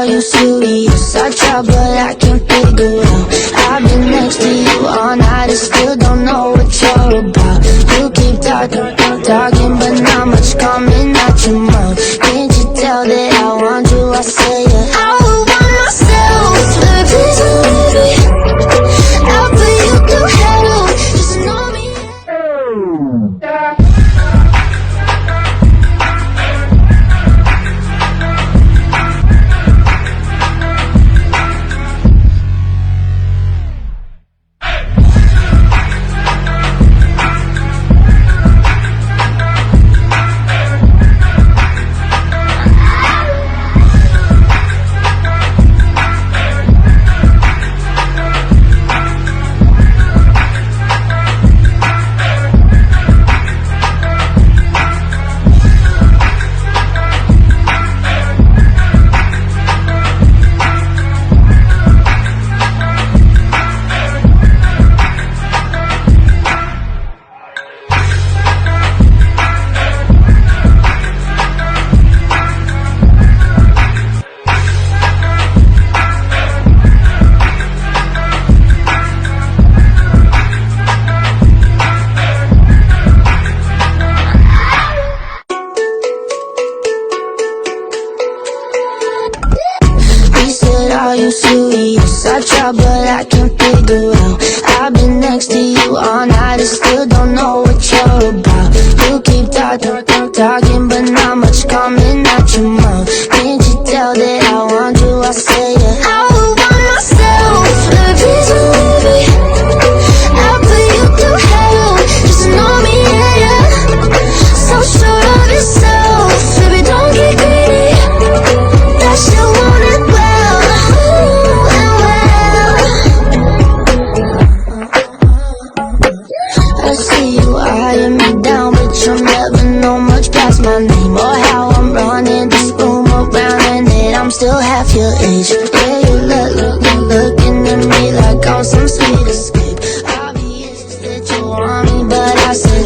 are you serious? I try but I can't figure out. I've been next to you all night and still don't know what you're about. You keep talking but not much coming out your mouth. Can't you tell that I want you? I say yeah. I would want myself, baby, please believe me. I'll put you through hell, just know me. Are you serious? I try but I can't figure out. I've been next to you all night and still don't know what you're about. You keep talking but not much coming out your mouth. Can't you tell that I want you? I say yeah. I would want myself, baby, please believe me. I'll put you through hell, just know me, yeah, yeah. So sure of yourself, baby, don't get greedy. That you want it well. I see you eyeing me down, but you'll never know much past my name or how I'm running this room around, and that I'm still half your age. Yeah, you looking at me like I'm some sweet escape. Obvious that you want me, but I say